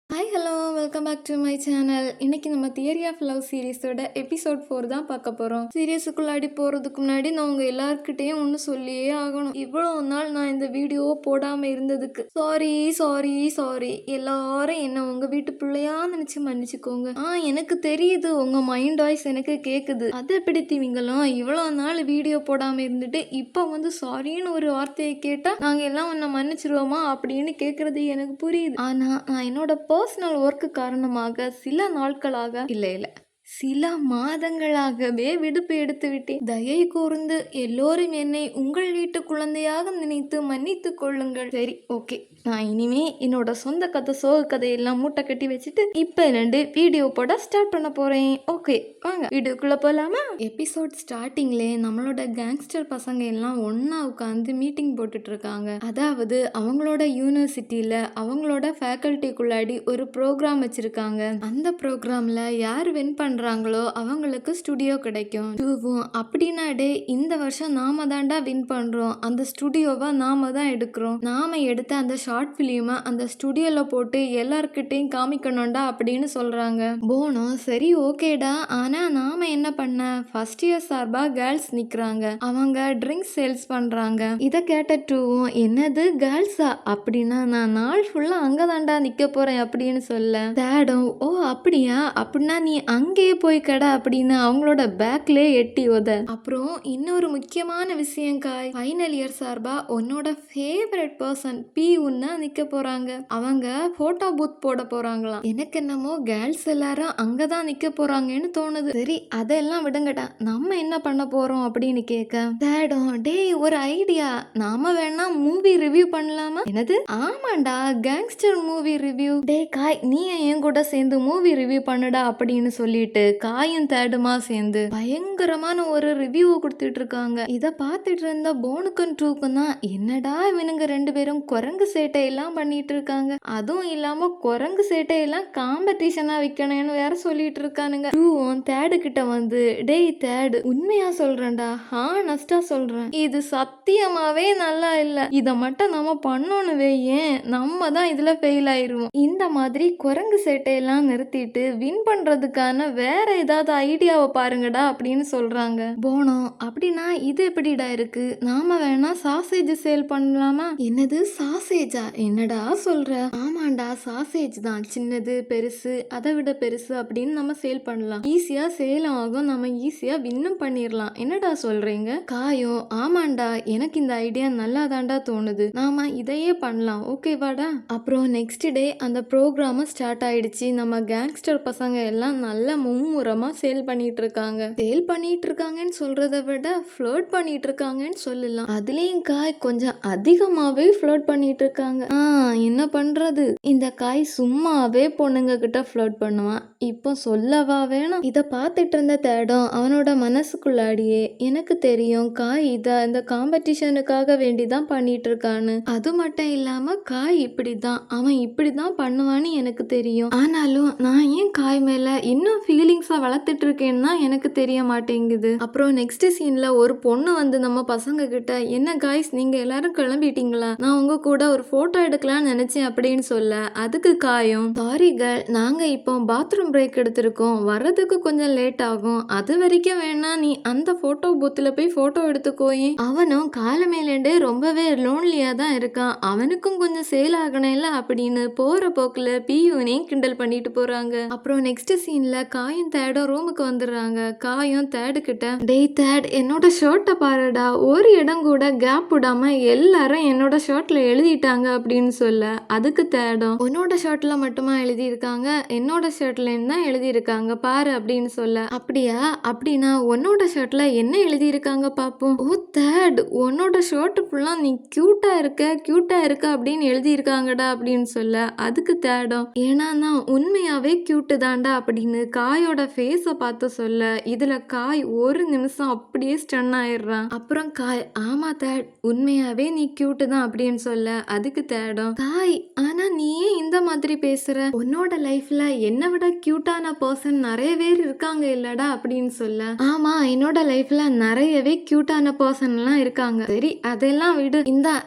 Hi hello welcome back to my channel. இன்னைக்கு நம்ம theory of love சீரீஸோட episode 4 தான் பார்க்க போகிறோம். சீரியஸுக்குள்ளாடி போகிறதுக்கு முன்னாடி நான் உங்கள் எல்லாருக்கிட்டையும் ஒன்று சொல்லியே ஆகணும். இவ்வளோ நாள் நான் இந்த வீடியோ போடாமல் இருந்ததுக்கு சாரி சாரி சாரி. எல்லாரும் என்ன உங்கள் வீட்டு பிள்ளையா நினச்சி மன்னிச்சுக்கோங்க. எனக்கு தெரியுது உங்கள் மைண்ட் வாய்ஸ் எனக்கு கேட்குது. அதை பிடித்தீங்களா இவ்வளோ நாள் வீடியோ போடாமல் இருந்துட்டு இப்போ வந்து சாரின்னு ஒரு வார்த்தையை கேட்டால் நாங்கள் எல்லாம் உன்னை மன்னிச்சிருவோமா அப்படின்னு கேட்குறது எனக்கு புரியுது. ஆனால் நான் என்னோட பர்சனல் ஒர்க்கு காரணமாக சில நாட்களாக இல்லை சில மாதங்களாகவே விடுப்பு எடுத்து விட்டேன். தயை கூர்ந்து எல்லோரும் என்னை உங்கள் வீட்டு குழந்தையாக நினைத்து மன்னித்து கொள்ளுங்கள். சரி ஓகே, நான் இனிமே என்னோட சொந்த கதை சோக கதையெல்லாம் மூட்டை கட்டி வச்சுட்டு இப்ப 2 வீடியோ போட ஸ்டார்ட் பண்ண போறேன். ஓகே வாங்க வீடியோக்குள்ள போலாமா? எபிசோட் ஸ்டார்டிங்லே நம்மளோட கேங்ஸ்டர் பசங்க எல்லாம் ஒன்னா உட்காந்து மீட்டிங் போட்டுட்டு இருக்காங்க. அதாவது அவங்களோட யூனிவர்சிட்டியில அவங்களோட ஃபேக்கல்ட்டிக்குள்ளாடி ஒரு ப்ரோக்ராம் வச்சிருக்காங்க. அந்த ப்ரோக்ராம்ல யார் வின் பண்றாங்களோ அவங்களுக்கு ஸ்டுடியோ கிடைக்கும். அப்படின்னா டே இந்த வருஷம் நாம தாண்டா வின் பண்றோம், அந்த ஸ்டுடியோவை நாம தான் எடுக்கிறோம், நாம எடுத்த அந்த ஷார்ட் பிலிமை அந்த ஸ்டுடியோல போட்டு எல்லார்கிட்டையும் காமிக்கணும்டா அப்படின்னு சொல்றாங்க. போனோ சரி ஓகேடா, ஆனா நாம என்ன பண்ண, ஃபர்ஸ்ட் இயர் சார்பா கேர்ள்ஸ் நிக்கிறாங்க, அவங்க ட்ரிங்க்ஸ் சேல்ஸ் பண்றாங்க. இதை கேட்ட டூவும் என்னது கேர்ள்ஸா, அப்படின்னா நான் நாள் ஃபுல்லா அங்கதாண்டா நிக்க போறேன் அப்படின்னு சொல்ல தேடும் ஓ அப்படியா, அப்படின்னா நீ அங்கே போய் கடை அப்படின்னு அவங்களோட பேக்ல எட்டி உத. அப்புறம் இன்னொரு முக்கியமான விஷயம் காய், ஃபைனல் இயர் சார்பா உன்னோட ஃபேவரட் பர்சன் பி உன்னா நிக்க போறாங்க. அவங்க போட்டோ பூத் போட போறாங்களாம். எனக்கு என்னமோ கேர்ள்ஸ் எல்லாரும் அங்கதான் நிக்க போறாங்கன்னு தோணுது. சரி அதெல்லாம் விடுங்கடா, நம்ம என்ன பண்ண போறோம் அப்படின்னு கேட்க தேடும் டே ஒரு ஐடியா, நாம வேணா மூவி ரிவ்யூ பண்ணலாமா? என்னது ஆமாண்டா கேங்ஸ்டர் மூவி ரிவ்யூ. டே காய் நீ என் கூட சேர்ந்து மூவி ரிவ்யூ பண்ணுடா அப்படின்னு சொல்லிட்டு காயும் தேடுமா சேர்ந்து பயங்கரமான ஒரு ரிவ்யூ கொடுத்துட்டு இருக்காங்க. இதை பார்த்துட்டு இருந்த போனுக்கும் டூக்கும் தான் என்னடா இவனுங்க 2 பேரும் குரங்கு சேட்டையெல்லாம் பண்ணிட்டு இருக்காங்க, அதுவும் இல்லாம குரங்கு சேட்டையெல்லாம் காம்படிஷனா வைக்கணும்னு வேற சொல்லிட்டு இருக்கானுங்க. டூவும் தேடு கிட்ட வந்து டேய் தேடு உண்மையா சொல்றேன்டா, நஷ்டா சொல்றேன், இது சத்தியமாவே நல்லா இல்ல, இதை மட்டும் நம்ம பண்ணோன்னு ஏன் நம்ம தான் இதுல ஃபெயில் ஆயிருவோம். இந்த மாதிரி குரங்கு சேட்டையெல்லாம் நிறுத்திட்டு வின் பண்றதுக்கான வேற ஏதாவது ஐடியாவை பாருங்கடா அப்படின்னு சொல்றாங்க. போனோ அப்படின்னா இது எப்படிடா இருக்கு, நாம வேணா சாசேஜ் சேல் பண்ணலாமா? என்னது சாசேஜா, என்னடா சொல்ற? ஆமாண்டா சாசேஜ் தான், சின்னது பெருசு அதை விட பெருசு அப்படின்னு நம்ம சேல் பண்ணலாம், ஈஸியா சேல் ஆகும், நம்ம ஈஸியா வின்னும் பண்ணிடலாம். என்னடா சொல்றீங்க? காயும் ஆமாண்டா எனக்கு இந்த ஐடியா நல்லா தாண்டா தோணுது, நாம இதையே பண்ணலாம் ஓகேவாடா. அப்புறம் நெக்ஸ்ட் டே அந்த ப்ரோக்ராம் ஸ்டார்ட் ஆயிடுச்சு. நம்ம கேங்ஸ்டர் பசங்க எல்லாம் நல்ல மும்முரமா சேல் பண்ணிட்டு இருக்காங்க. சேல் பண்ணிட்டு இருக்காங்கன்னு சொல்றதை விட ஃப்ளோட் பண்ணிட்டு இருக்காங்கன்னு சொல்லலாம். அதுலயும் காய் கொஞ்சம் அதிகமாவே ஃப்ளோட் பண்ணிட்டு இருக்காங்க. என்ன பண்றது, இந்த காய் சும்மாவே பொண்ணுங்க கிட்ட ஃப்ளோட் பண்ணுவான், இப்போ சொல்லவா வேணும்? இதை பார்த்துட்டு இருந்த தேடம் அவனோட மனசுக்குள்ளாடியே எனக்கு தெரியும் காய் இதை இந்த காம்படிஷனுக்காக வேண்டிதான் பண்ணிட்டு இருக்கான்னு, அது மட்டும் இல்லாம காய் இப்படிதான் அவன் இப்படிதான் பண்ணுவான்னு எனக்கு தெரியும், ஆனாலும் நான் ஏன் காய் மேல இன்னும் ஃபீலிங்ஸா வளர்த்துட்டு இருக்கேன்னா எனக்கு தெரிய மாட்டேங்குது. அப்புறம் நெக்ஸ்ட் சீன்ல ஒரு பொண்ணு வந்து நம்ம பசங்க கிட்ட என்ன காய்ஸ் நீங்க எல்லாரும் கிளம்பிட்டீங்களா, நான் உங்க கூட ஒரு போட்டோ எடுக்கலாம்னு நினைச்சேன் அப்படின்னு சொல்ல அதுக்கு காயும் சாரி கேர்ள், நாங்க இப்போ பாத்ரூம் பிரேக் எடுத்திருக்கோம், வர்றதுக்கு கொஞ்சம் லேட் ஆகும், அது வரைக்கும் வேணா நீ அந்த போட்டோ பூத்துல போய் போட்டோ எடுத்துக்கோயே. அவனும் காலமேலேண்டே ரொம்பவே லோன்லியா தான் இருக்கான், அவனுக்கும் கொஞ்சம் சேல் ஆகணும்ல அப்படின்னு போற போக்குல பியூனையும் கிண்டல் பண்ணிட்டு போறாங்க. அப்புறம் நெக்ஸ்ட் சீன்ல காயும் தேடும் ரூமுக்கு வந்துடுறாங்க. காயும் தேடு கிட்ட டேய் தேட் என்னோட ஷர்ட்டை பாருடா, ஒரு இடம் கூட கேப் விடாம எல்லாரும் என்னோட ஷர்ட்ல எழுதிட்டாங்க அப்படின்னு சொல்ல அதுக்கு தேடும் உன்னோட ஷர்ட்ல மட்டுமா எழுதியிருக்காங்க, என்னோட ஷர்ட்ல தான் எழுதியிருக்காங்க பாரு அப்படின்னு சொல்ல அப்படியா, அப்படின்னா உன்னோட ஷர்ட்ல என்ன எழுதியிருக்காங்க பாப்போம். ஓ தேட் உன்னோட ஷர்ட் ஃபுல்லா நீ கியூட்டா இருக்க அப்படின்னு எழுதியிருக்காங்கடா அப்படின்னு சொல்ல அதுக்கு தேடும் ஏன்னா நான் உண்மையாவே கியூட்டு தாண்டா அப்படின்னு காயோட ஃபேஸை பார்த்து சொல்ல இதுல காய் ஒரு நிமிஷம் அப்படியே ஸ்டன் ஆயிடுறான். அப்புறம் காய் ஆமா தேட் உண்மையாவே நீ கியூட்டு தான் அப்படின்னு சொல்ல அதுக்கு அதுக்கு தேடும் காய், ஆனா நீ ஏன் இந்த மாதிரி பேசுற? உன்னோட லைஃப்ல என்னை விட கியூட்டான பர்சன் நிறைய பேர் இருக்காங்க இல்லடா அப்படின்னு சொல்ல, ஆமா என்னோட லைஃப்ல நிறையவே கியூட்டான பர்சன் எல்லாம் இருக்காங்க. சரி அதெல்லாம் விடு,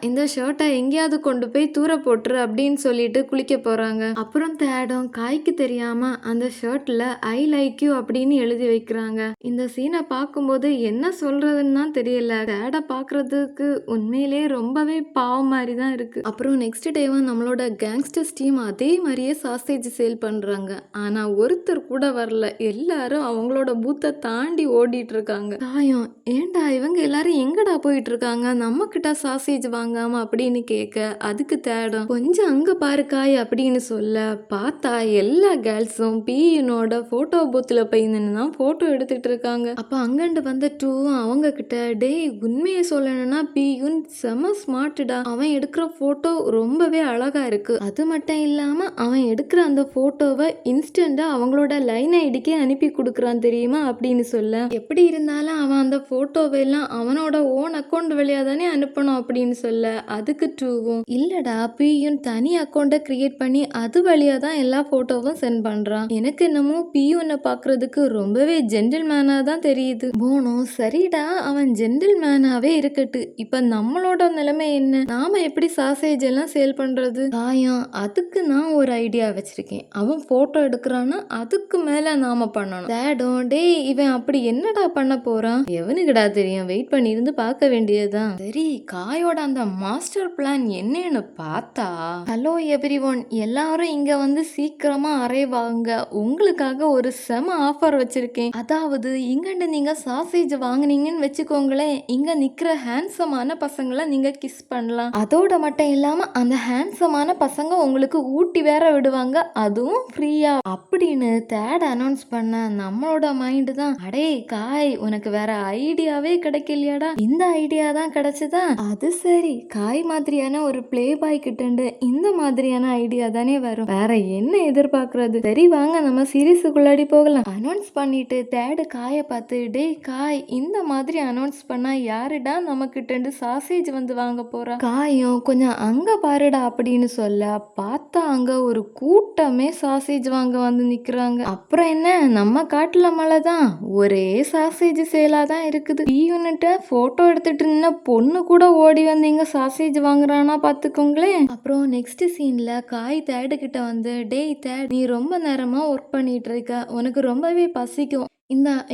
இந்த ஷர்ட்டை எங்கேயாவது கொண்டு போய் தூர போட்டுரு அப்படின்னு சொல்லிட்டு குளிக்க போறாங்க. அப்புறம் தேடும் காய்க்கு தெரியாம அந்த ஷர்ட்ல ஐ லைக் யூ அப்படின்னு எழுதி வைக்கிறாங்க. இந்த சீனை பார்க்கும்போது என்ன சொல்றதுன்னு தான் தெரியல. தேட பாக்குறதுக்கு உண்மையிலே ரொம்பவே பாவம் மாதிரி தான் இருக்கு. அப்புறம் நெக்ஸ்ட் டேவா நம்மளோட கேங்ஸ்டர்ஸ் டீம் அதே மாதிரியே சாசேஜ் சேல் பண்றாங்க. ஆனா ஒருத்தர் கூட வரல, எல்லாரும் அவங்களோட பூத்தை தாண்டி ஓடிட்டு இருக்காங்க. காயம், ஏண்டா இவங்க எல்லாரும் எங்கடா போயிட்டு இருக்காங்க, நம்ம கிட்ட சாசேஜ் வாங்காம அப்படின்னு கேட்க, அதுக்கு தேடும் கொஞ்சம் அங்க பாரு காய் அப்படின்னு சொல்ல, பார்த்தா எல்லா கேர்ள்ஸும் பீயினோட போட்டோ பூத்துல போய் நின்று போட்டோ எடுத்துட்டு இருக்காங்க. அப்ப அங்கண்டு வந்த டூவும் அவங்க கிட்ட, டேய் உண்மையை சொல்லணும்னா பீயுன் செம ஸ்மார்ட்டா, அவன் எடுக்கிற போட்டோ ரொம்பவே அழகா இருக்கு. அது மட்டும் இல்லாம அவன் எடுக்கிற அந்த போட்டோவை இன்ஸ்டன்டா அவங்களோட லைன் ஐடிக்கே அனுப்பி கொடுக்குறான் தெரியுமா அப்படின்னு சொல்ல, எப்படி இருந்தாலும் அவன் அந்த போட்டோவை எல்லாம் அவனோட ஓன் அக்கௌண்ட் வழியா தானே அனுப்பணும் அப்படின்னு சொல்ல, அதுக்கு டூவும் இல்லடா பியூன் தனி அக்கௌண்ட்டை கிரியேட் பண்ணி அது வழியா தான் எல்லா போட்டோவும் சென்ட் பண்றான். எனக்கு என்னமோ பியூனை பாக்குறதுக்கு ரொம்பவே ஜென்டில்மேனா தான் தெரியுது. போனோ சரிடா அவன் ஜென்டில்மேனாவே இருக்கட்டு, இப்ப நம்மளோட நிலைமை என்ன, நாம எப்படி சாசேஜ் எல்லாம் சேல் பண்றது? காயம், அதுக்கு நான் ஒரு ஐடியா வச்சிருக்கேன். அவன் போட்டோ எடுக்கிறான்னா அதுக்கு மேல நாம பண்ணணும். தேடும், டேய் இவன் அப்படி என்னடா பண்ண போறான், எவனுக்குடா தெரியும், வெயிட் பண்ணி இருந்து பார்க்க வேண்டியதுதான். சரி காயோட அந்த மாஸ்டர் பிளான் என்னன்னு பார்த்தா, ஹலோ எவ்ரிஒன், எல்லாரும் இங்க வந்து சீக்கிரமா அரைவாங்க, உங்களுக்காக ஒரு செம ஆஃபர் வச்சிருக்கேன். அதாவது இங்கண்டு நீங்க சாசேஜ் வாங்குனீங்கன்னு வச்சுக்கோங்களேன், இங்க நிக்கிற ஹேண்ட்ஸமான பசங்களை நீங்க கிஸ் பண்ணலாம். அதோட மட்டும் இல்லாம அந்த ஹேண்ட்ஸமான பசங்க உங்களுக்கு ஊட்டி வேற விடுவாங்க, அதுவும் ஃப்ரீயா அப்படின்னு தேட அனௌன்ஸ் பண்ண நம்மளோட மைண்டு தான், அடே காய் உனக்கு வேற ஐடியாவே கிடைக்கலையாடா, இந்த ஐடியா தான் கிடைச்சதா, அது சரி காய் மாதிரியான ஒரு பிளே பாய் கிட்ட இந்த மாதிரியான ஐடியா தானே வரும், வேற என்ன எதிர்பார்க்கறது. சரி வாங்க நம்ம சீரீஸுக்குள்ளாடி போகலாம். அனௌன்ஸ் பண்ணிட்டு தேடு காயை பார்த்து, டே காய் இந்த மாதிரி அனௌன்ஸ் பண்ணா யாருடா நம்ம கிட்ட சாசேஜ் வந்து வாங்க போறா? காயும் கொஞ்சம் அங்க பாருடா அப்படின்னு சொல்ல, பார்த்தா அங்க ஒரு கூட்டமே சாசேஜ் வாங்க வந்து நிக்கிறாங்க. அப்புறம் என்ன, நம்ம காட்டுல மழை தான், ஒரே சாசேஜ் சேலா தான் இருக்குது. யூனிட்ட போட்டோ எடுத்துட்டு இருந்த பொண்ணு கூட ஓடி வந்தீங்க சாசேஜ் வாங்குறானா பாத்துக்கோங்களேன். அப்புறம் நெக்ஸ்ட் சீன்ல காய் தேடு கிட்ட வந்து, டேய் தேட் நீ ரொம்ப நேரமா ஒர்க் பண்ணிட்டு இருக்க, உனக்கு ரொம்பவே பசிக்கும்,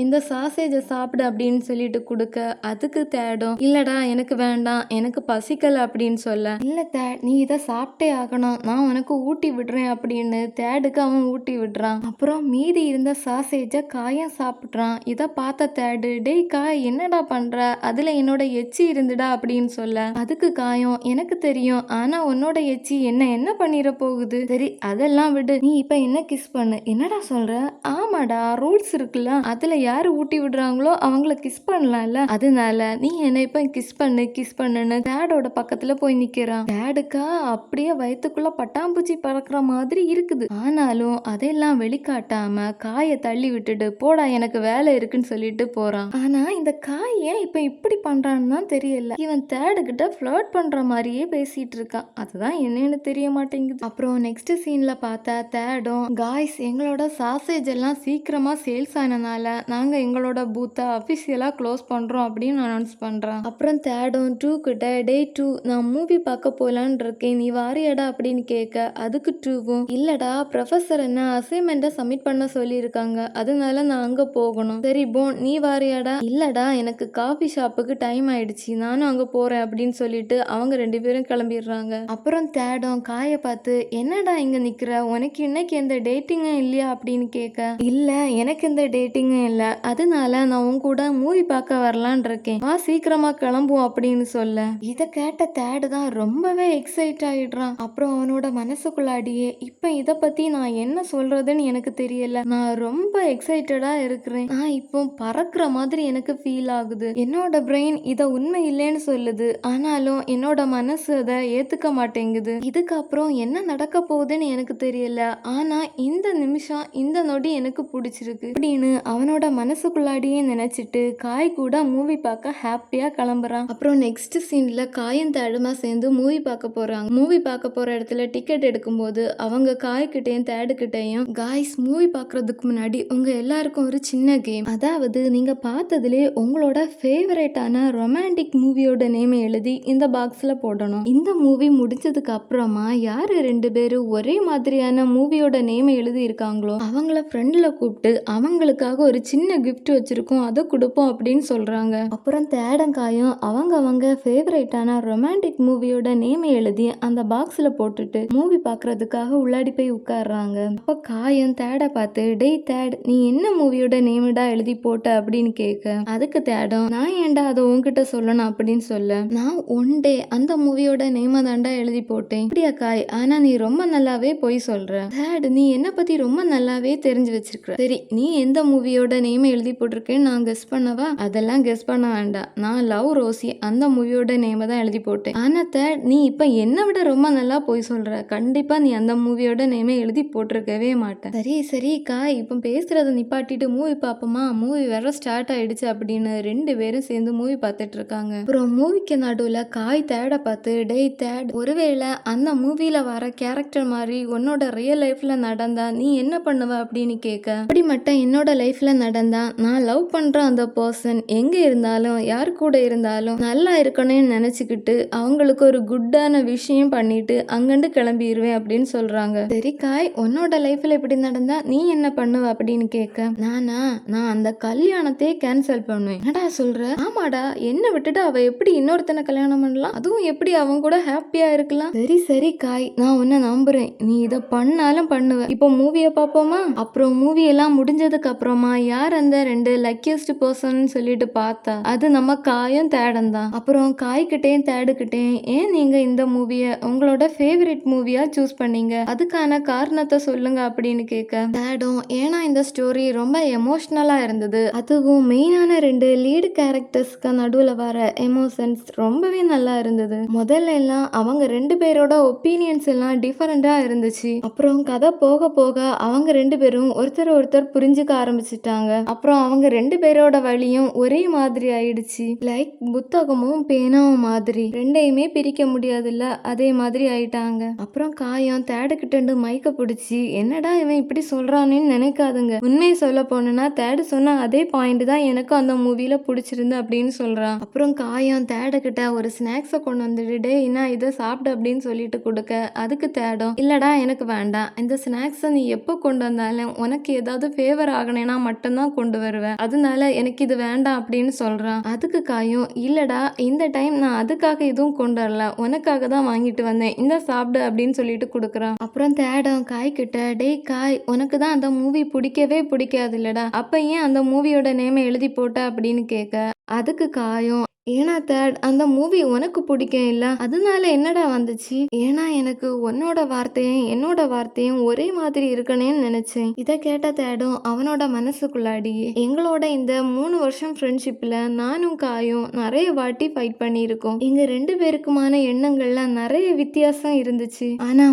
இந்த சாசேஜை சாப்பிடு அப்படின்னு சொல்லிட்டு கொடுக்க, அதுக்கு தேடும் இல்லடா எனக்கு வேண்டாம், எனக்கு பசிக்கல அப்படின்னு சொல்ல, இல்ல தேட் நீ இதை சாப்பிட்டே ஆகணும், நான் உனக்கு ஊட்டி விடுறேன் அப்படின்னு தேடுக்கு அவன் ஊட்டி விடுறான். அப்புறம் மீதி இருந்த சாசேஜை காயம் சாப்பிட்றான். இதை பார்த்த தேடு, டேய் காய் என்னடா பண்ற, அதுல என்னோட எச்சி இருந்துடா அப்படின்னு சொல்ல, அதுக்கு காயம் எனக்கு தெரியும், ஆனா உன்னோட எச்சி என்ன பண்ணிட போகுது, சரி அதெல்லாம் விடு, நீ இப்ப என்ன கிஸ் பண்ணு. என்னடா சொல்ற? ஆமாடா ரூல்ஸ் இருக்குல்ல, அதுல யாரு ஊட்டி விடுறாங்களோ அவங்கள கிஸ் பண்ணலாம்ல, அதனால நீ என்ன இப்ப கிஸ் பண்ணுன்னு டேடோட பக்கத்துல போய் நிக்கிறான். டேடுக்கா அப்படியே வயிற்றுக்குள்ள பட்டாம்பூச்சி பறக்கிற மாதிரி இருக்குது. ஆனாலும் அதெல்லாம் வெளிக்காட்டாம காயை தள்ளி விட்டுட்டு போடா எனக்கு வேலை இருக்குன்னு சொல்லிட்டு போறான். ஆனா இந்த காய் ஏன் இப்ப இப்படி பண்றான்னு தான் தெரியல, இவன் தேடுகிட்ட ஃபிளர்ட் பண்ற மாதிரியே பேசிட்டு இருக்கான், அதுதான் என்னன்னு தெரிய மாட்டேங்குது. அப்புறம் நெக்ஸ்ட் சீன்ல பார்த்தா தேடும், காய்ஸ் எங்களோட சாசேஜ் எல்லாம் சீக்கிரமா சேல்ஸ் ஆனனால நாங்க எங்களோட பூத்தை அபிஷியலா க்ளோஸ் பண்றோம் அப்படின்னு அனௌன்ஸ் பண்றான். அப்புறம் தேடும் டூ கிட்ட, டே டூ நான் மூவி பார்க்க போலான்னு இருக்கேன், நீ வாரியடா அப்படின்னு கேட்க, அதுக்கு டூவும் இல்லடா ப்ரொஃபசர் என்ன அசைன்மெண்ட்டை சப்மிட் பண்ண சொல்லி இருக்காங்க, அதனால நான் அங்க போகணும். சரி போன் நீ வாரியாடா? இல்லடா எனக்கு காஃபி ஷாப்புக்கு டைம் ஆயிடுச்சு, நானும் அங்க போறேன் அப்படின்னு சொல்லிட்டு அவங்க ரெண்டு பேரும் கிளம்பிடுறாங்க. அப்புறம் தேடும் காயை பார்த்து, என்னடா இங்க நிக்கிற, உனக்கு இன்னைக்கு எந்த டேட்டிங்கும் இல்லையா அப்படின்னு கேட்க, இல்ல எனக்கு எந்த டேட்டிங்கும் இல்லை, அதனால நான் உன் கூட மூவி பார்க்க வரலான் இருக்கேன், வா சீக்கிரமா கிளம்புவோம் அப்படின்னு சொல்ல, இதை கேட்ட தேடு தான் ரொம்பவே எக்ஸைட் ஆயிடுறான். அப்புறம் அவனோட மனசுக்குள்ளாடியே, இப்ப இதை பத்தி நான் என்ன சொல்றதுன்னு எனக்கு தெரியல, நான் ரொம்ப எக்ஸைட்டடா இருக்கிறேன், நான் இப்போ பறக்கிற மாதிரி எனக்கு ஃபீல் ஆகுது, என்னோட பிரெயின் இதை உண்மை இல்லைன்னு சொல்லுது, ஆனாலும் என்னோட மனசு அதை ஏத்துக்க மாட்டேங்குது, இதுக்கப்புறம் என்ன நடக்க போகுதுன்னு எனக்கு தெரியல, ஆனா இந்த நிமிஷம் இந்த நொடி எனக்கு பிடிச்சிருக்கு அப்படின்னு அவனோட மனசுக்குள்ளாடியே நினைச்சிட்டு காய் கூட மூவி பார்க்க ஹாப்பியா கிளம்புறான். அப்புறம் நெக்ஸ்ட் சீன்ல காயும் தேடுமா சேர்ந்து மூவி பார்க்க போறாங்க. மூவி பார்க்க போற இடத்துல டிக்கெட் எடுக்கும்போது அவங்க காய்கிட்டையும் தேடுகிட்டையும் காய்ஸ் மூவி பார்க்கறதுக்கு முன்னாடி உங்க எல்லாருக்கும் ஒரு சின்ன கேம், அதாவது நீங்க பார்த்ததுலே உங்களோட ஃபேவரட்டான ரொமான்டிக் மூவியோட நேம் எழுதி இந்த பாக்ஸ்ல போடணும். இந்த மூவி முடிஞ்சதுக்கு அப்புறமா யாரு 2 பேரும் ஒரே மாதிரியான மூவியோட நேம் எழுதி இருக்காங்களோ அவங்கள ஃப்ரெண்ட்ல கூப்பிட்டு அவங்களுக்காக ஒரு சின்ன கிஃப்ட் வச்சிருக்கோம், அதை கொடுப்போம் அப்படின்னு சொல்றாங்க. அப்புறம் தேடங்காயும் அவங்க ஃபேவரட்டான ரொமான்டிக் மூவியோட நேம் எழுதி அந்த பாக்ஸ்ல போட்டுட்டு மூவி பாக்குறதுக்காக உள்ளாடி போய் உட்கார்றாங்க. அப்ப காயம் தேட பார்த்து, டேய் தேட், நீ என்ன மூவியோட நேம்டா எழுதி போட்ட அப்படின்னு கேட்க, அதுக்கு தேடம், நான் ஏன்டா அதை உன்கிட்ட சொல்லணும் அப்படின்னு சொல்ல, நான் ஒன் டே அந்த மூவியோட நேம தாண்டா எழுதி போட்டேன். அப்படியா காய், ஆனா நீ ரொம்ப நல்லாவே போய் சொல்ற. தேட், நீ என்ன பத்தி ரொம்ப நல்லாவே தெரிஞ்சு வச்சிருக்க. சரி, நீ எந்த மூவியோட நேம் எழுதி போட்டிருக்கேன்னு நான் கெஸ் பண்ணவா? அதெல்லாம் கெஸ் பண்ண வேண்டாம். நான் லவ் ரோசி அந்த மூவியோட நேம தான் எழுதி போட்டேன். ஆனா தேட், நீ இப்ப என்னை விட ரொம்ப நல்லா போய் சொல்ற. கண்டிப்பா நீ அந்த மூவியோட நேமே எழுதி போட்டிருக்கவே மாட்டேன். சரி சரி காய், இப்ப பேசுறத நிப்பாட்டிட்டு மூவி பாப்போமா, மூவி வேற ஸ்டார்ட் ஆயிடுச்சு அப்படின்னு 2 பேரும் சேர்ந்து மூவி பார்த்துட்டு இருக்காங்க. அப்புறம் மூவிக்கு நடுவுல காய் தேட பார்த்து, டேய் தேட், ஒருவேளை அந்த மூவில வர கேரக்டர் மாதிரி உன்னோட ரியல் லைஃப்ல நடந்தா நீ என்ன பண்ணுவ அப்படின்னு கேட்க, அப்படி மட்டும் என்னோட லைஃப்ல நடந்தா நான் லவ் பண்ற அந்த பர்சன் எங்க இருந்தாலும் யார் கூட இருந்தாலும் நல்லா இருக்கணும்னு நினைச்சுக்கிட்டு அவங்களுக்கு ஒரு குட்டான விஷயம் பண்ணிட்டு அங்கிருந்து கிளம்பிடுவேன் அப்படின்னு சொல்றாங்க. சரி காய், உன்னோட லைஃப்ல இப்படி நடந்தா நீ என்ன பண்ணுவ அப்படின்னு கேட்க, நான் அந்த கல்யாணத்தையே கேன்சல் பண்ணுவேன். என்னடா சொல்ற? ஆமாடா, என்ன விட்டுட்டு அவ எப்படி இன்னொருத்தனை கல்யாணம் பண்ணலாம், அதுவும் எப்படி அவங்க கூட ஹாப்பியா இருக்கலாம். சரி சரி காய், நான் உன்னை நம்புறேன், நீ இதை பண்ணாலும் பண்ணுவ. இப்போ மூவியை பார்ப்போமா? அப்புறம் மூவி எல்லாம் முடிஞ்சதுக்கு அப்புறமா யார் அந்த 2 லக்கியஸ்ட் பர்சன் சொல்லிட்டு பார்த்தா அது நம்ம காயும் தேடம் தான். அப்புறம் காய்கிட்டேயும் தேடுகிட்டேன், ஏன் நீங்க இந்த மூவியை உங்களோட ஃபேவரட் மூவியா சூஸ் பண்ணீங்க, அதுக்கான காரணத்தை சொல்லுங்க அப்படின்னு கேட்க, தேடும், ஏன்னா இந்த ஸ்டோரி ரொம்ப எமோஷனலா இருந்தது, அதுவும் மெயினான 2 லீடு கேரக்டர்ஸ்க்கு நடுவுல வர எமோஷன்ஸ் ரொம்பவே நல்லா இருந்தது. முதல்ல எல்லாம் அவங்க 2 பேரோட ஒப்பீனியன்ஸ் எல்லாம் டிஃபரெண்டா இருந்துச்சு. அப்புறம் கதை போக போக அவங்க 2 பேரும் ஒருத்தர் புரிஞ்சுக்க ஆரம்பிச்சிட்டாங்க. அப்புறம் அவங்க 2 பேரோட வழியும் ஒரே மாதிரி ஆயிடுச்சு. லைக் புத்தகமும் பேனாவும் மாதிரி 2யுமே பிரிக்க முடியாதுல்ல, அதே மாதிரி ஆயிட்டாங்க. அப்புறம் காயம் தேடுகிட்டு மைக்க பிடிச்சி, என்னடா இவன் இப்படி சொல்றான்னு நினைக்காதுங்க, உண்மையை சொல்ல போனா தேடு சொன்ன அதே பாயிண்ட் தான் எனக்கும் அந்த மூவில பிடிச்சிருந்து அப்படின்னு சொல்றான். அப்புறம் காயம் தேடுகிட்ட ஒரு ஸ்நாக்ஸை கொண்டு வந்துட்டு, டே என்ன இதை சாப்பிடு அப்படின்னு சொல்லிட்டு கொடுக்க, அதுக்கு தேடும், இல்லடா எனக்கு வேண்டாம், இந்த ஸ்நாக்ஸை நீ எப்போ கொண்டு வந்தாலும் உனக்கு ஏதாவது ஃபேவர் ஆகணும்னா மட்டும்தான் கொண்டு வருவேன், அதனால எனக்கு இது வேண்டாம் அப்படின்னு சொல்றான். அதுக்கு காயும், இல்லடா இந்த டைம் நான் அதுக்காக எதுவும் கொண்டு வரல, உனக்காக தான் வாங்கிட்டு வந்தேன், இந்த சாப்பிடு அப்படின்னு சொல்லிட்டு கொடுக்குறான். அப்புறம் தேடம் காய்கிட்ட, டேய் காய், உனக்கு தான் அந்த மூவி பிடிக்கவே பிடிக்காது இல்லடா, அப்ப ஏன் அந்த மூவியோட நேமை எழுதி போட்ட அப்படின்னு கேட்க, அதுக்கு காயும், ஏன்னா தேட், அந்த மூவி உனக்கு பிடிக்கும் இல்ல, அதனால என்னடா வந்துச்சு, ஏன்னா எனக்கு உன்னோட வார்த்தையும் என்னோட வார்த்தையும் ஒரே மாதிரி இருக்கணும்னு நினைச்சேன். இதை கேட்ட தேடும் அவனோட மனசுக்குள்ளாடியே, எங்களோட இந்த 3 வருஷம் ஃப்ரெண்ட்ஷிப்ல நானும் காயும் நிறைய வாட்டி ஃபைட் பண்ணியிருக்கோம், எங்க 2 பேருக்குமான எண்ணங்கள்ல நிறைய வித்தியாசம் இருந்துச்சு, ஆனா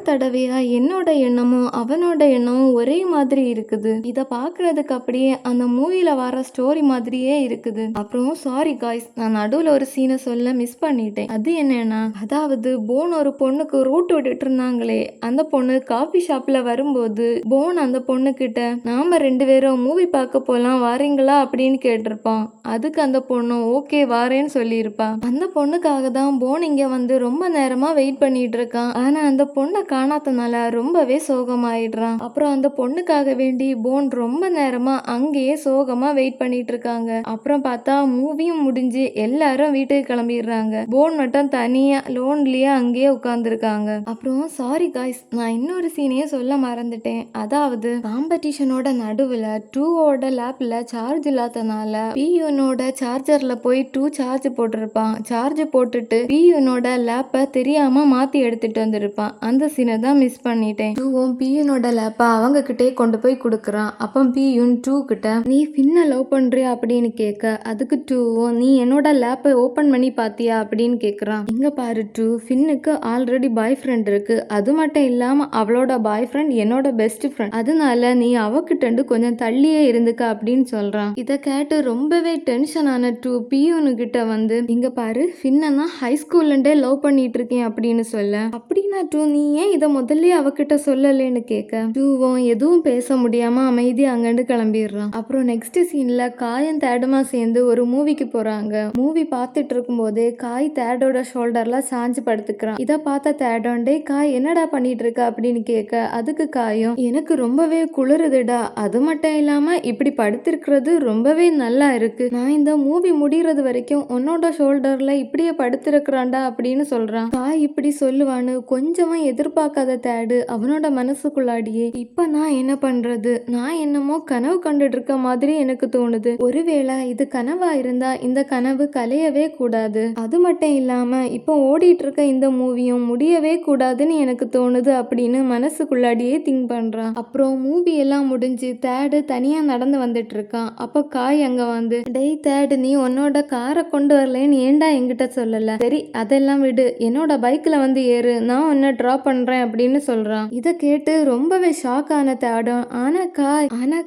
தடவையா என்னோட எண்ணமும் அவனோட எண்ணமும் ஒரே மாதிரி இருக்குது, இதை பாக்குறதுக்கு அப்படியே அந்த மூவில வர ஸ்டோரி மாதிரியே இருக்குது. அப்புறம் சாரி காய்ஸ், நான் நடுவில் ஒரு சீனை சொல்ல மிஸ் பண்ணிட்டேன். அது என்னன்னா, அதாவது போன் ஒரு பொண்ணுக்கு ரூட் விட்டுட்டு இருந்தாங்களே, அந்த பொண்ணு காஃபி ஷாப்ல வரும்போது போன் அந்த பொண்ணு கிட்ட, நாம 2 பேரும் மூவி பார்க்க போலாம் வாரீங்களா அப்படின்னு கேட்டிருப்பான். அதுக்கு அந்த பொண்ணு ஓகே வாரேன்னு சொல்லியிருப்பா. அந்த பொண்ணுக்காக தான் போன் இங்க வந்து ரொம்ப நேரமா வெயிட் பண்ணிட்டு இருக்கான். ஆனா அந்த பொண்ணை காணாதனால ரொம்பவே சோகமாயிடுறான். அப்புறம் அந்த பொண்ணுக்காக வேண்டி போன் ரொம்ப நேரமா அங்கேயே சோகமா வெயிட் பண்ணிட்டு இருக்காங்க. அப்புறம் பார்த்தா மூவியும் முடிஞ்சு எல்லாரும் வீட்டுக்கு கிளம்பிடுறாங்க. போன் மட்டும் தனியா லோன்லியா அங்கேயே உட்கார்ந்துருக்காங்க. அப்புறம் சாரி காய்ஸ், நான் இன்னொரு சீனையும் சொல்ல மறந்துட்டேன். அதாவது காம்படிஷனோட நடுவுல 2ஓட லேப்ல சார்ஜ் இல்லாதனால பியூனோட சார்ஜர்ல போய் 2 சார்ஜ் போட்டிருப்பான். சார்ஜ் போட்டுட்டு பியூனோட லேப்பை தெரியாம மாத்தி எடுத்துட்டு வந்திருப்பான். அந்த சீனை தான் மிஸ் பண்ணிட்டேன். 2வும் பியூனோட லேப்பை அவங்க கிட்டே கொண்டு போய் கொடுக்குறான். அப்போ பியூன் 2 கிட்ட, நீ ஃபின்னை லவ் பண்றியா அப்படின்னு கேட்க, அதுக்கு 2வும், நீ என்னோட என்னோட லேப்பை ஓபன் பண்ணி பாத்தியா அப்படின்னு கேக்குறான். இங்க பாரு ட்ரூ, ஃபின்னுக்கு ஆல்ரெடி பாய் ஃப்ரெண்ட் இருக்கு. அது மட்டும் இல்லாம அவளோட பாய் ஃப்ரெண்ட் என்னோட பெஸ்ட் ஃப்ரெண்ட். அதனால நீ அவகிட்ட இருந்து கொஞ்சம் தள்ளியே இருந்துக்க அப்படின்னு சொல்றான். இத கேட்டு ரொம்பவே டென்ஷன் ஆன ட்ரூ பியூனு கிட்ட வந்து, இங்க பாரு ஃபின்னை நான் ஹை ஸ்கூல்ல இருந்தே லவ் பண்ணிட்டு இருக்கேன் அப்படின்னு சொல்ல. அப்படின்னா ட்ரூ நீ ஏன் இதை முதல்ல அவகிட்ட சொல்லலன்னு கேட்க, ட்ரூவும் எதுவும் பேச முடியாம அமைதியா அங்கிருந்து கிளம்பிடுறான். அப்புறம் நெக்ஸ்ட் சீன்ல காயும் தேடுமா சேர்ந்து ஒரு மூவிக்கு போறாங்க. மூவி பார்த்துட்டு இருக்கும் போதே காய் தேடோட ஷோல்டர்ல சாஞ்சு படுத்துக்கிறான். இதை பார்த்த தேடம், டே காய் என்னடா பண்ணிட்டு இருக்க அப்படின்னு கேட்க, அதுக்கு காயும், எனக்கு ரொம்பவே குளிருதுடா, அது மட்டும் இல்லாம இப்படி படுத்திருக்கிறது ரொம்பவே நல்லா இருக்கு. நான் இந்த மூவி முடிகிறது வரைக்கும் உன்னோட ஷோல்டர்ல இப்படியே படுத்திருக்கிறான்டா அப்படின்னு சொல்றான். காய் இப்படி சொல்லுவான்னு கொஞ்சமா எதிர்பார்க்காத தேடு அவனோட மனசுக்குள்ளாடியே, இப்ப நான் என்ன பண்றது, நான் என்னமோ கனவு கண்டுட்டு இருக்க மாதிரி எனக்கு தோணுது. ஒருவேளை இது கனவா இருந்தா இந்த கனவு கலையவே கூடாது. அது மட்டும் இல்லாம இப்போ ஓடிட்டு இருக்க இந்த மூவியும் முடியவே கூடாதுன்னு எனக்கு தோணுது அப்படின்னு மனசுக்குள்ளாடியே திங்க் பண்றான். அப்புறம் மூவி எல்லாம் முடிஞ்சு தேடு தனியா நடந்து வந்துட்டு இருக்கான். அப்ப காய் அங்க வந்து, டேய் தேடு, நீ உன்னோட காரை கொண்டு வரலன்னு ஏன்டா என்கிட்ட சொல்லல? சரி அதெல்லாம் விடு, என்னோட பைக்ல வந்து ஏறு, நான் உன்னை டிராப் பண்றேன் அப்படின்னு சொல்றான். இத கேட்டு ரொம்பவே ஷாக் ஆன தேடும், ஆனா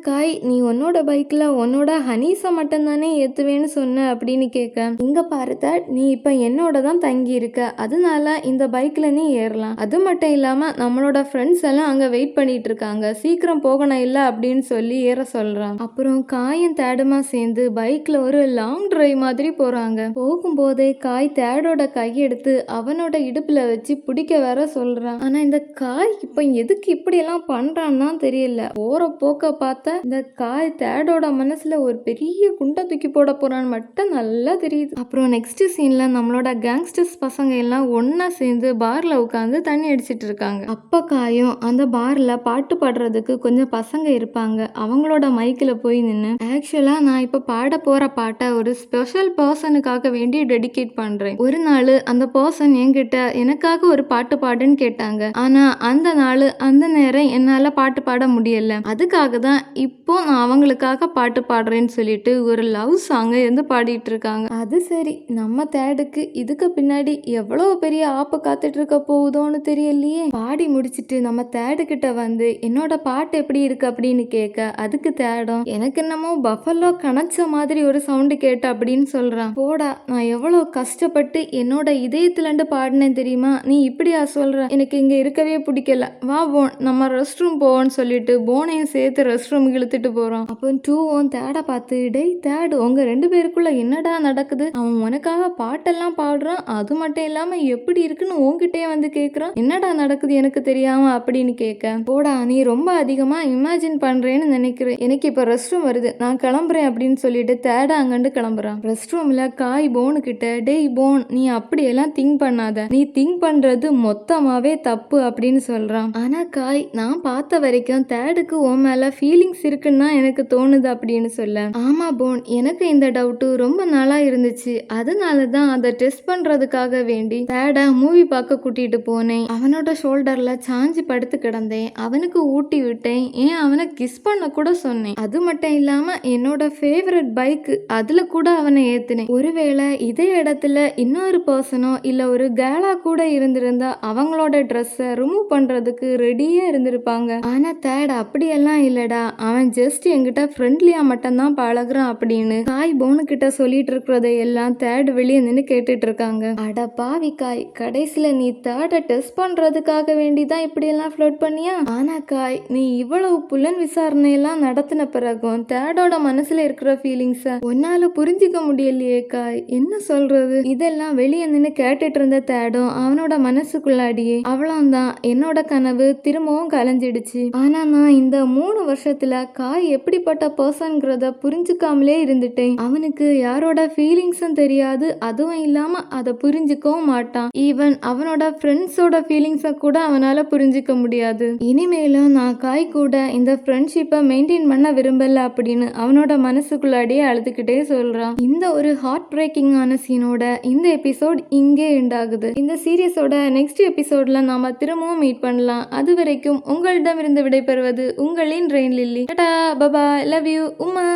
காய் நீ உன்னோட பைக்ல உன்னோட ஹனீஸை மட்டும் தானே ஏத்துவேன்னு சொன்ன அப்படின்னு கேட்க, இங்க பாரு தேட், நீ இப்ப என்னோட தான் தங்கி இருக்க, அதனால இந்த பைக்ல நீ ஏறலாம். அது மட்டும் இல்லாம நம்மளோட ஃப்ரெண்ட்ஸ் எல்லாம் அங்க வெயிட் பண்ணிட்டு இருக்காங்க, சீக்கிரம் போகணும் இல்ல அப்படின்னு சொல்லி ஏற சொல்றான். அப்புறம் காயும் தேடுமா சேர்ந்து பைக்ல ஒரு லாங் டிரைவ் மாதிரி போறாங்க. போகும்போதே காய் தேடோட கையெடுத்து அவனோட இடுப்புல வச்சு பிடிக்க வேற சொல்றான். ஆனா இந்த காய் இப்ப எதுக்கு இப்படி எல்லாம் பண்றான்னு தெரியல. போற போக்க பார்த்தா இந்த காய் தேடோட மனசுல ஒரு பெரிய குண்டை தூக்கி போட போறான்னு மட்டும் நல்லா தெரியுது. அப்புறம் நெக்ஸ்ட் சீன்ல நம்மளோட கேங்ஸ்டர்ஸ் பசங்க எல்லாம் ஒன்னா சேர்ந்து பார்ல உட்காந்து தண்ணி அடிச்சிட்டு இருக்காங்க. அப்ப காயும் அந்த பார்ல பாட்டு பாடுறதுக்கு கொஞ்சம் பசங்க இருப்பாங்க, அவங்களோட மைக்ல போய் நின்று, ஆக்சுவலா நான் இப்ப பாட போற பாட்டை ஒரு ஸ்பெஷல் பர்சனுக்காக வேண்டி டெடிகேட் பண்றேன். ஒரு நாள் அந்த பர்சன் என்கிட்ட எனக்காக ஒரு பாட்டு பாடுன்னு கேட்டாங்க. ஆனா அந்த நாள் அந்த நேரம் என்னால பாட்டு பாட முடியல, அதுக்காக தான் இப்போ நான் அவங்களுக்காக பாட்டு பாடுறேன்னு சொல்லிட்டு ஒரு லவ் சாங்க இருந்து பாடிட்டு இருக்காங்க. அது சரி, நம்ம தேடுக்கு இதுக்கு பின்னாடி எவ்வளவு பெரிய ஆப்பு காத்துட்டு இருக்க போகுதோன்னு தெரியலையே. பாடி முடிச்சிட்டு நம்ம தேடு கிட்ட வந்து என்னோட பாட்டு எப்படி இருக்கு அப்படின்னு கேட்க, அதுக்கு தேடும், எனக்கு என்னமோ பஃபலோ கணச்ச மாதிரி ஒரு சவுண்டு கேட்ட அப்படின்னு சொல்றான். போடா, நான் எவ்வளவு கஷ்டப்பட்டு என்னோட இதயத்துலண்டு பாடினேன் தெரியுமா, நீ இப்படியா சொல்ற, எனக்கு இங்க இருக்கவே பிடிக்கல, வா போன் நம்ம ரெஸ்ட் ரூம் போவோன்னு சொல்லிட்டு போனையும் சேர்த்து ரெஸ்ட் ரூம் இழுத்துட்டு போறோம். அப்போ டூவும் தேட பார்த்து, டேய் தேடு, உங்க ரெண்டு பேருக்குள்ள என்னடா நடக்குது, அவன் உனக்காக பாட்டெல்லாம் பாடுறான், அது மட்டும் இல்லாம எப்படி இருக்குன்னு உன்கிட்டயே வந்து கேக்குறான், என்னடா நடக்குது எனக்கு தெரியாம அப்படின்னு கேட்க, போடா நீ ரொம்ப அதிகமா இமேஜின் பண்றேன்னு நினைக்கிறேன், எனக்கு இப்ப ரெஸ்ட் ரூம் வருது, நான் கிளம்புறேன் அப்படின்னு சொல்லிட்டு தேட அங்கண்டு கிளம்புறான். ரெஸ்ட் ரூம்ல காய் போனு கிட்ட, டேய் போன், நீ அப்படியெல்லாம் திங்க் பண்ணாத, நீ திங்க் பண்றது மொத்தமாவே தப்பு அப்படின்னு சொல்றான். ஆனா காய், நான் பார்த்த வரைக்கும் தேடுக்கு உன் மேல ஃபீலிங்ஸ் இருக்குன்னு தான் எனக்கு தோணுது அப்படின்னு சொல்ல, ஆமா போன், எனக்கு இந்த டவுட்டு ரொம்ப நாளா இருந்துச்சு, அதனால தான் அதை டெஸ்ட் பண்றதுக்காக வேண்டி தேட மூவி பார்க்க கூட்டிட்டு போனேன், அவனோட ஷோல்டர்ல சாஞ்சி படுத்து கிடந்தேன், அவனுக்கு ஊட்டி விட்டேன், ஏன் அவனை கிஸ் பண்ண கூட சொன்னேன், அது மட்டும் இல்லாம என்னோட ஃபேவரட் பைக் அதுல கூட அவனை ஏத்துனேன், ஒருவேளை இதே இடத்துல இன்னொரு பர்சனோ இல்ல ஒரு கேலா கூட இருந்திருந்தா அவங்களோட ட்ரெஸ்ஸை ரிமூவ் பண்றதுக்கு ரெடியா இருந்திருப்பாங்க. ஆனா தேட் அப்படியெல்லாம் இல்லடா, அவன் ஜஸ்ட் என்கிட்ட ஃப்ரெண்ட்லியா மட்டும்தான் பழகுறான் அப்படின்னு காய் போனு கிட்ட சொல்லிட்டு இருக்கிறதை எல்லாம் தேட் வெளியே நின்று கேட்டுட்டு இருக்காங்க. அட பாவி காய், கடைசியில நீ தேட டெஸ்ட் பண்றதுக்காக வேண்டிதான் இப்படி எல்லாம் ஃப்ளோட் பண்ணியா? ஆனா காய், நீ இவ்வளவு புலன் விசாரணை எல்லாம் நடத்தின பிறகும் தேடோட மனசுல இருக்கிற ஃபீலிங்ஸ உன்னால புரிஞ்சிக்க முடியலையே காய், என்ன சொல்றது? இதெல்லாம் வெளியே நின்று கேட்டுட்டு இருந்த தேடும் அவனோட மனசுக்குள்ளாடியே, அவ்வளவுதான், என்னோட கனவு திரும்பவும் கலைஞ்சிடுச்சு, ஆனா நான் இந்த 3 வருஷத்துல காய் எப்படிப்பட்ட பர்சன்கிறத புரிஞ்சுக்காமலே இருந்துட்டேன், அவனுக்கு யாரோட ஃபீலிங்ஸும் தெரியாது, அதுவும் இல்லாம அதை புரிஞ்சுக்கவும் மாட்டான், ஈவன் அவனோட ஃப்ரெண்ட்ஸோட ஃபீலிங்ஸை கூட அவனால புரிஞ்சிக்க முடியாது, இனிமேலும் நான் காய் கூட இந்த ஃப்ரெண்ட்ஷிப்பை மெயின்டைன் பண்ண விரும்பல அப்படின்னு அவனோட மனசுக்குள்ளாடியே அழுதுகிட்டே சொல்றான். இந்த ஒரு ஹார்ட் பிரேக்கிங்கான சீனோட இந்த எபிசோட் இங்கே எண்ட் ஆகுது. இந்த சீரியஸோட நெக்ஸ்ட் எபிசோட்ல நாம திரும்பவும் மீட் பண்ணலாம். அது வரைக்கும் உங்களிடமிருந்து விடைபெறுவது உங்களின் rain lily. Tata, bye bye, love you, Uma.